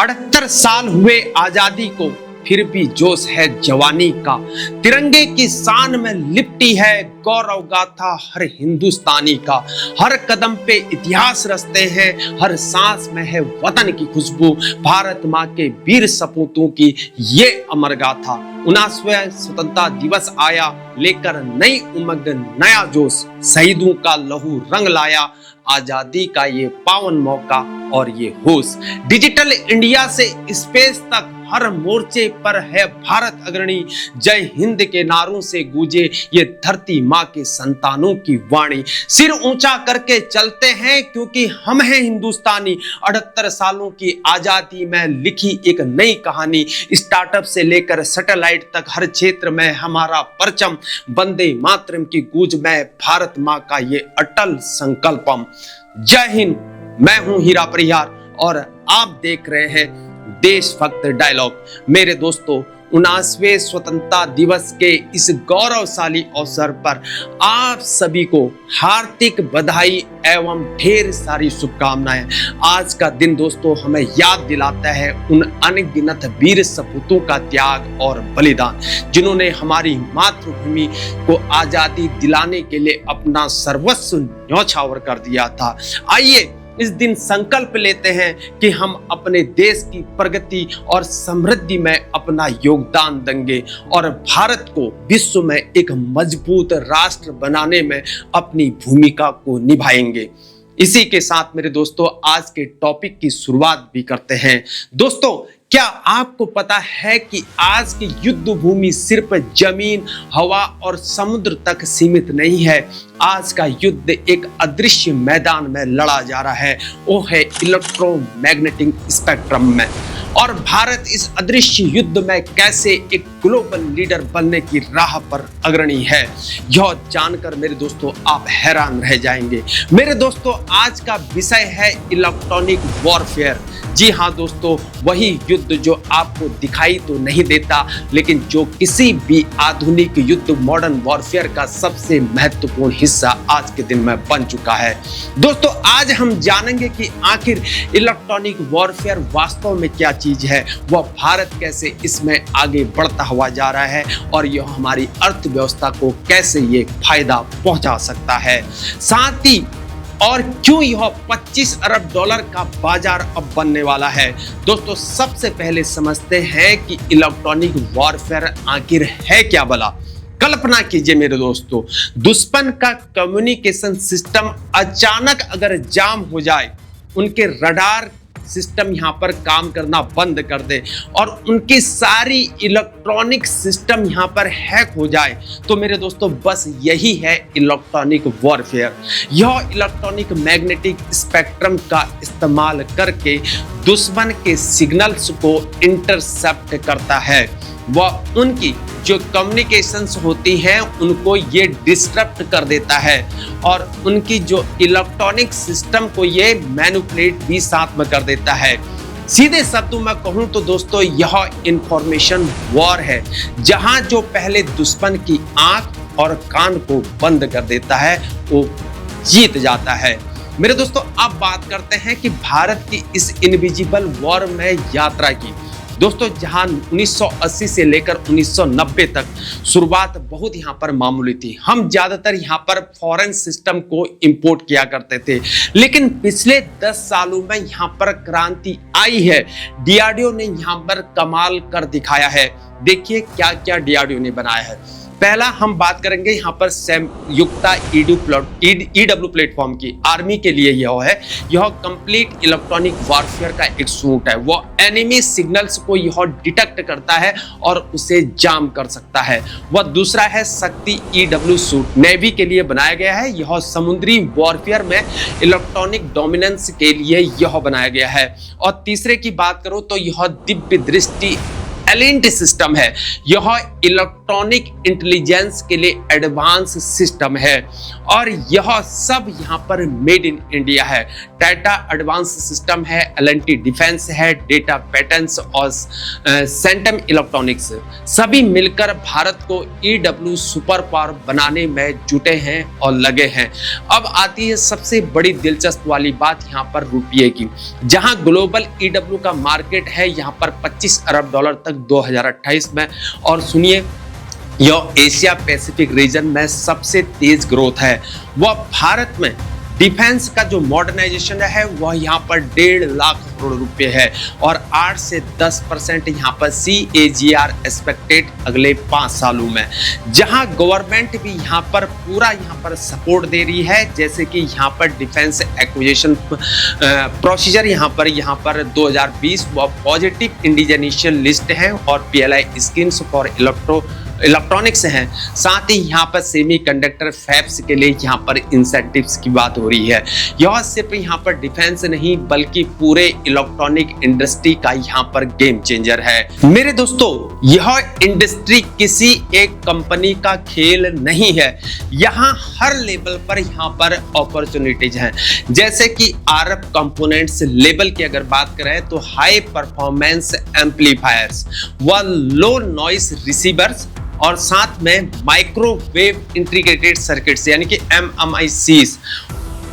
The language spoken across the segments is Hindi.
78 साल हुए आजादी को, फिर भी जोश है जवानी का। तिरंगे की शान में लिपटी है गौरव गाथा हर हिंदुस्तानी का। हर कदम पे इतिहास रचते हैं, हर सांस में है वतन की खुशबू। भारत माँ के वीर सपूतों की ये अमर गाथा। 79वां स्वतंत्रता दिवस आया, लेकर नई उमंग नया जोश। शहीदों का लहू रंग लाया, आजादी का ये पावन मौका और ये होश। डिजिटल इंडिया से स्पेस तक हर मोर्चे पर है भारत अग्रणी। जय हिंद के नारों से गूंजे ये धरती माँ के संतानों की वाणी। सिर ऊंचा करके चलते हैं क्योंकि हम हैं हिंदुस्तानी। 78 सालों की आजादी में लिखी एक नई कहानी। स्टार्टअप से लेकर सैटेलाइट तक हर क्षेत्र में हमारा परचम। वंदे मातरम की गूंज में भारत माँ का ये अटल संकल्पम। जय हिंद, मैं हूं हीरा परिहार और आप देख रहे हैं देशभक्त डायलॉग। मेरे दोस्तों, 79वें स्वतंत्रता दिवस के इस गौरवशाली अवसर पर आप सभी को हार्दिक बधाई एवं ढेर सारी शुभकामनाएं। आज का दिन दोस्तों हमें याद दिलाता है उन अनगिनत वीर सपूतों का त्याग और बलिदान, जिन्होंने हमारी मातृभूमि को आजादी दिलाने के लिए अपना सर्वस्व न्यौछावर कर दिया था। आइए इस दिन संकल्प लेते हैं कि हम अपने देश की प्रगति और समृद्धि में अपना योगदान देंगे और भारत को विश्व में एक मजबूत राष्ट्र बनाने में अपनी भूमिका को निभाएंगे। इसी के साथ मेरे दोस्तों आज के टॉपिक की शुरुआत भी करते हैं। दोस्तों, क्या आपको पता है कि आज की युद्ध भूमि सिर्फ जमीन, हवा और समुद्र तक सीमित नहीं है। आज का युद्ध एक अदृश्य मैदान में लड़ा जा रहा है, वो है इलेक्ट्रोमैग्नेटिक स्पेक्ट्रम में। और भारत इस अदृश्य युद्ध में कैसे एक ग्लोबल लीडर बनने की राह पर अग्रणी है, यह जानकर मेरे दोस्तों आप हैरान रह जाएंगे। मेरे दोस्तों, आज का विषय है इलेक्ट्रॉनिक वॉरफेयर। जी हाँ दोस्तों, वही युद्ध जो आपको दिखाई तो नहीं देता, लेकिन जो किसी भी आधुनिक युद्ध मॉडर्न वॉरफेयर का सबसे महत्वपूर्ण हिस्सा आज के दिन में बन चुका है। दोस्तों, आज हम जानेंगे कि आखिर इलेक्ट्रॉनिक वॉरफेयर वास्तव में क्या चीज है, वह भारत कैसे इसमें आगे बढ़ता हुआ जा रहा है और यह हमारी अर्थव्यवस्था को कैसे ये फायदा पहुंचा सकता है। साथ ही और क्यों यह 25 अरब डॉलर का बाजार अब बनने वाला है। दोस्तों, सबसे पहले समझते हैं कि इलेक्ट्रॉनिक वॉरफेयर आखिर है क्या भला। कल्पना कीजिए मेरे दोस्तों, दुश्मन का कम्युनिकेशन सिस्टम अचानक अगर जाम हो जाए, उनके रडार सिस्टम यहाँ पर काम करना बंद कर दे और उनकी सारी इलेक्ट्रॉनिक सिस्टम यहाँ पर हैक हो जाए, तो मेरे दोस्तों बस यही है इलेक्ट्रॉनिक वॉरफेयर। यह इलेक्ट्रॉनिक मैग्नेटिक स्पेक्ट्रम का इस्तेमाल करके दुश्मन के सिग्नल्स को इंटरसेप्ट करता है। वह उनकी जो कम्युनिकेशंस होती हैं उनको ये डिस्टर्ब कर देता है और उनकी जो इलेक्ट्रॉनिक सिस्टम को ये मैनिपुलेट भी साथ में कर देता है। सीधे शब्दों में कहूं तो दोस्तों यह इंफॉर्मेशन वॉर है, जहां जो पहले दुश्मन की आंख और कान को बंद कर देता है वो जीत जाता है। मेरे दोस्तों, अब बात करते हैं कि भारत की इस इनविजिबल वॉर में यात्रा की। दोस्तों, जहां 1980 से लेकर 1990 तक शुरुआत बहुत यहाँ पर मामूली थी। हम ज्यादातर यहाँ पर फॉरेन सिस्टम को इंपोर्ट किया करते थे, लेकिन पिछले 10 सालों में यहाँ पर क्रांति आई है। डीआरडीओ ने यहाँ पर कमाल कर दिखाया है। देखिए क्या क्या डीआरडीओ ने बनाया है। पहला हम बात करेंगे यहाँ पर संयुक्ता ईडब्ल्यू प्लेटफॉर्म की। आर्मी के लिए यह कंप्लीट इलेक्ट्रॉनिक वॉरफेयर का एक सूट है। वो एनिमी सिग्नल्स को यह डिटेक्ट करता है और उसे जाम कर सकता है। वह दूसरा है शक्ति ईडब्ल्यू सूट, नेवी के लिए बनाया गया है। यह समुद्री वॉरफेयर में इलेक्ट्रॉनिक डोमिनेंस के लिए यह बनाया गया है। और तीसरे की बात करो तो यह दिव्य दृष्टि एलिंट सिस्टम है। यह इलेक्ट्रॉनिक इंटेलिजेंस के लिए एडवांस सिस्टम है और यह सब यहाँ पर मेड इन इंडिया है। टाटा एडवांस सिस्टम है, एल&टी डिफेंस है, डेटा पैटर्न्स और सेंटम इलेक्ट्रॉनिक्स सभी मिलकर भारत को ईडब्ल्यू सुपर पावर बनाने में जुटे हैं और लगे हैं। अब आती है सबसे बड़ी दिलचस्प वाली बात यहाँ पर रुपये की, जहां ग्लोबल ईडब्ल्यू का मार्केट है यहाँ पर $25 अरब तक 2028 में। और सुनिए, यह एशिया पैसिफिक रीजन में सबसे तेज ग्रोथ है। वह भारत में डिफेंस का जो मॉडर्नाइजेशन है वह यहाँ पर 1.5 लाख करोड़ रुपए है और 8 से 10% यहाँ पर CAGR एक्सपेक्टेड अगले 5 सालों में, जहाँ गवर्नमेंट भी यहाँ पर पूरा यहाँ पर सपोर्ट दे रही है। जैसे कि यहाँ पर डिफेंस एक्विजिशन प्रोसीजर यहाँ पर 2020 व पॉजिटिव इंडिजनिशियल लिस्ट है और PLI स्कीम्स फॉर इलेक्ट्रॉनिक्स हैं। साथ ही यहाँ पर सेमीकंडक्टर फैब्स के लिए यहाँ पर इंसेंटिव्स की बात हो रही है। यह सिर्फ यहाँ पर डिफेंस नहीं बल्कि पूरे इलेक्ट्रॉनिक इंडस्ट्री का यहाँ पर गेम चेंजर है। मेरे दोस्तों, यह इंडस्ट्री किसी एक कंपनी का खेल नहीं है। यहाँ हर लेवल पर यहाँ पर अपॉर्चुनिटीज हैं। जैसे कि RF कंपोनेंट्स लेवल की अगर बात करें तो हाई परफॉर्मेंस एम्पलीफायर्स व लो नॉइस रिसीवर्स और साथ में माइक्रोवेव इंटीग्रेटेड सर्किट्स यानी कि MMICs।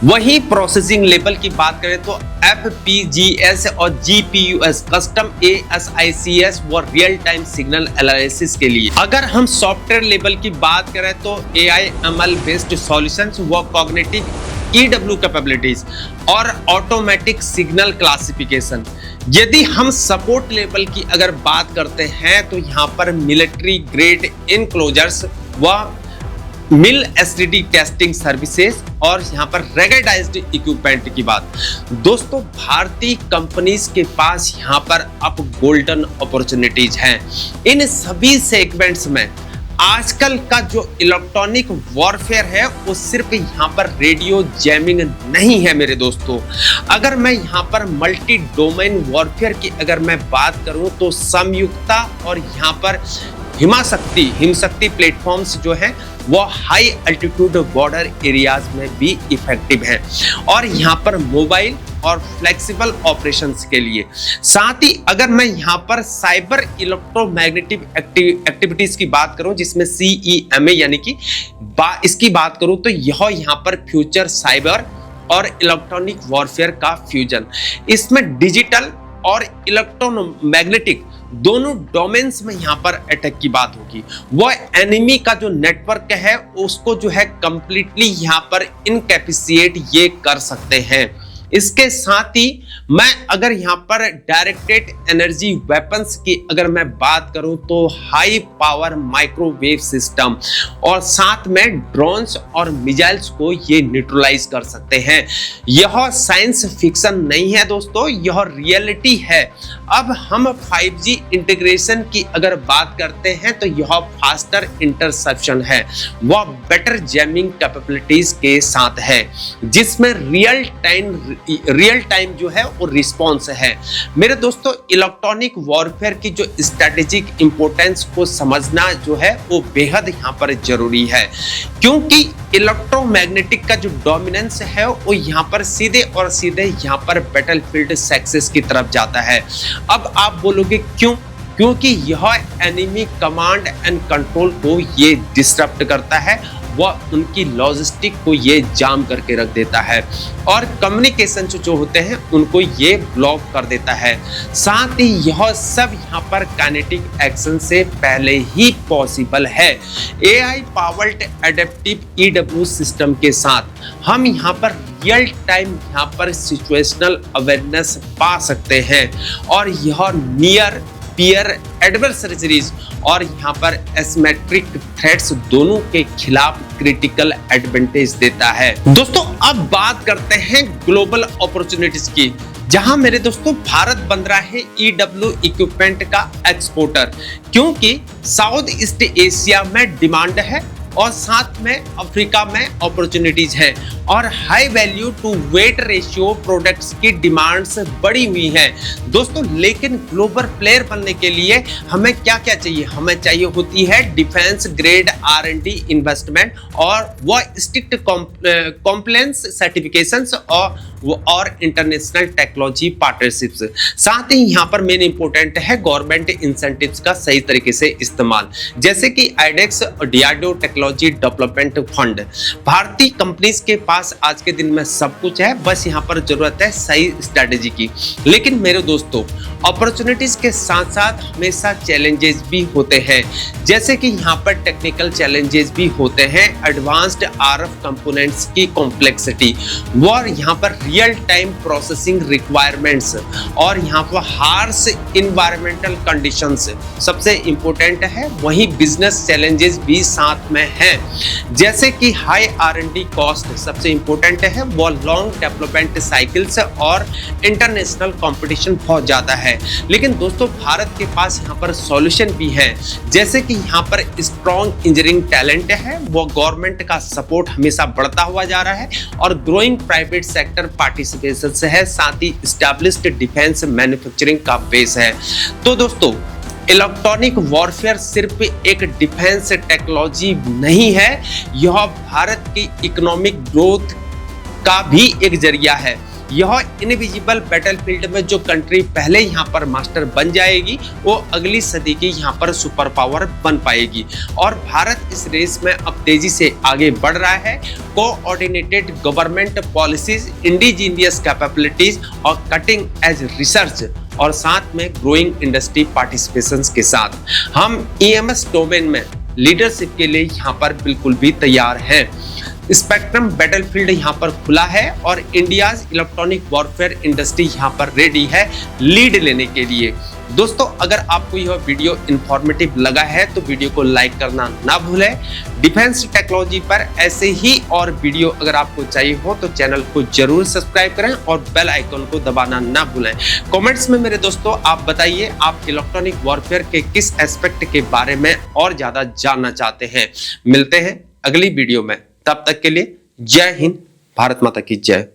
वहीं प्रोसेसिंग लेवल की बात करें तो FPGS और GPUs कस्टम ASICs व रियल टाइम सिग्नल एनालिसिस के लिए। अगर हम सॉफ्टवेयर लेवल की बात करें तो AI ML बेस्ड सॉल्यूशंस व कॉग्निटिव EW कैपेबिलिटीज और ऑटोमेटिक सिग्नल क्लासिफिकेशन। यदि हम सपोर्ट लेवल की अगर बात करते हैं तो यहाँ पर मिलिट्री ग्रेड इनक्लोजर्स व मिल STD टेस्टिंग सर्विसेज और यहाँ पर रेगुलाइज्ड इक्विपमेंट की बात। दोस्तों, भारतीय कंपनीज के पास यहाँ पर अब गोल्डन अपॉर्चुनिटीज हैं। इन सभी सेगमेंट्स में आजकल का जो इलेक्ट्रॉनिक वॉरफेयर है वो सिर्फ यहाँ पर रेडियो जैमिंग नहीं है मेरे दोस्तों। अगर मैं यहाँ पर मल्टी डोमेन वॉरफेयर की अगर मैं बात करूँ तो संयुक्ता और यहाँ पर हिमशक्ति प्लेटफॉर्म्स जो हैं वो हाई अल्टीट्यूड बॉर्डर एरियाज में भी इफेक्टिव हैं और यहाँ पर मोबाइल और फ्लेक्सिबल ऑपरेशंस के लिए। साथ ही अगर मैं यहाँ पर साइबर इलेक्ट्रोमैग्नेटिक एक्टिविटीज की बात करूँ जिसमें CEMA यानी कि इसकी बात करूँ तो यह यहाँ पर फ्यूचर साइबर और इलेक्ट्रॉनिक वॉरफेयर का फ्यूजन। इसमें डिजिटल और इलेक्ट्रोमैग्नेटिक दोनों डोमेन्स में यहाँ पर अटैक की बात होगी। वह एनिमी का जो नेटवर्क है उसको जो है कंप्लीटली यहाँ पर इनकैपेसिएट ये कर सकते हैं। इसके साथ ही मैं अगर यहाँ पर डायरेक्टेड एनर्जी वेपन्स की अगर मैं बात करूं तो हाई पावर माइक्रोवेव सिस्टम और साथ में ड्रोन्स और मिसाइल्स को ये न्यूट्रलाइज कर सकते हैं। यह साइंस फिक्शन नहीं है दोस्तों, यह रियलिटी है। अब हम 5G इंटीग्रेशन की अगर बात करते हैं तो यह फास्टर इंटरसेप्शन है, वह बेटर जैमिंग कैपेबिलिटीज के साथ है जिसमें रियल टाइम जो है वो रिस्पॉन्स है। मेरे दोस्तों, इलेक्ट्रॉनिक वॉरफेयर की जो स्ट्रेटेजिक इंपॉर्टेंस को समझना जो है वो बेहद यहाँ पर जरूरी है, क्योंकि इलेक्ट्रोमैग्नेटिक का जो डोमिनेंस है वो यहाँ पर सीधे और सीधे यहाँ पर बैटलफील्ड सक्सेस की तरफ जाता है। अब आप बोलोगे क्यों? क्योंकि यह एनिमी कमांड एंड कंट्रोल को ये डिस्टर्ब करता है, वह उनकी लॉजिस्टिक को ये जाम करके रख देता है और कम्युनिकेशन जो होते हैं उनको ये ब्लॉक कर देता है। साथ ही यह सब यहाँ पर काइनेटिक एक्शन से पहले ही पॉसिबल है। AI powered adaptive EW system के साथ हम यहाँ पर रियल टाइम यहाँ पर सिचुएशनल अवेयरनेस पा सकते हैं और यह नियर पीयर एडवर्सरीज और यहाँ पर एसिमेट्रिक थ्रेट्स दोनों के खिलाफ क्रिटिकल एडवांटेज देता है। दोस्तों, अब बात करते हैं ग्लोबल अपॉर्चुनिटीज की, जहां मेरे दोस्तों भारत बन रहा है EW इक्विपमेंट का एक्सपोर्टर, क्योंकि साउथ ईस्ट एशिया में डिमांड है और साथ में अफ्रीका में अपॉर्चुनिटीज है और high value to weight ratio products की डिमांड्स बढ़ी हुई है दोस्तों। लेकिन ग्लोबल प्लेयर बनने के लिए हमें क्या क्या चाहिए? हमें चाहिए होती है डिफेंस ग्रेड R&D इन्वेस्टमेंट और वो स्ट्रिक्ट कॉम्प्लायंस सर्टिफिकेशंस और इंटरनेशनल टेक्नोलॉजी पार्टनरशिप्स। साथ ही यहाँ पर मेन इंपॉर्टेंट है गवर्नमेंट इंसेंटिव्स का सही तरीके से इस्तेमाल, जैसे कि आईडेक्स और डीआरडीओ टेक्नोलॉजी डेवलपमेंट फंड। भारतीय कंपनीज के पास आज के दिन में सब कुछ है, बस यहाँ पर जरूरत है सही स्ट्रेटेजी की। लेकिन मेरे दोस्तों, अपॉर्चुनिटीज के साथ साथ हमेशा चैलेंजेस भी होते हैं, जैसे कि यहाँ पर टेक्निकल चैलेंजेस भी होते हैं, एडवांस्ड RF कंपोनेंट्स की कॉम्प्लेक्सिटी और यहाँ पर रियल टाइम प्रोसेसिंग रिक्वायरमेंट्स और यहाँ पर हार्श इन्वायरमेंटल कंडीशंस सबसे इंपॉर्टेंट है। वहीं बिजनेस चैलेंजेस भी साथ में हैं, जैसे कि हाई R&D कॉस्ट सबसे इंपॉर्टेंट है, वो लॉन्ग डेवलपमेंट साइकिल्स और इंटरनेशनल कंपटीशन बहुत ज्यादा है। लेकिन दोस्तों, भारत के पास यहाँ पर सॉल्यूशन भी है, जैसे कि यहाँ पर स्ट्रॉन्ग इंजीनियरिंग टैलेंट है, वो गवर्नमेंट का सपोर्ट हमेशा बढ़ता हुआ जा रहा है और ग्रोइंग प्राइवेट सेक्टर पार्टिसिपेशन से है, साथ ही एस्टैब्लिश्ड डिफेंस मैन्युफैक्चरिंग का बेस है। तो दोस्तों, इलेक्ट्रॉनिक वॉरफेयर सिर्फ एक डिफेंस टेक्नोलॉजी नहीं है, यह भारत की इकोनॉमिक ग्रोथ का भी एक जरिया है। यह इनविजिबल बैटलफील्ड में जो कंट्री पहले यहाँ पर मास्टर बन जाएगी, वो अगली सदी की यहाँ पर सुपर पावर बन पाएगी और भारत इस रेस में अब तेजी से आगे बढ़ रहा है। Coordinated government policies, indigenous capabilities और कटिंग एज रिसर्च और साथ में ग्रोइंग इंडस्ट्री पार्टिसिपेशन के साथ हम EMS डोमेन में लीडरशिप के लिए यहाँ पर बिल्कुल भी तैयार हैं। स्पेक्ट्रम बैटलफील्ड यहाँ पर खुला है और इंडियाज इलेक्ट्रॉनिक वॉरफेयर इंडस्ट्री यहाँ पर रेडी है लीड लेने के लिए। दोस्तों, अगर आपको यह वीडियो इंफॉर्मेटिव लगा है तो वीडियो को लाइक करना ना भूलें। डिफेंस टेक्नोलॉजी पर ऐसे ही और वीडियो अगर आपको चाहिए हो तो चैनल को जरूर सब्सक्राइब करें और बेल आइकन को दबाना ना भूलें। कमेंट्स में मेरे दोस्तों आप बताइए आप इलेक्ट्रॉनिक वॉरफेयर के किस एस्पेक्ट के बारे में और ज्यादा जानना चाहते हैं। मिलते हैं अगली वीडियो में, तब तक के लिए जय हिंद, भारत माता की जय।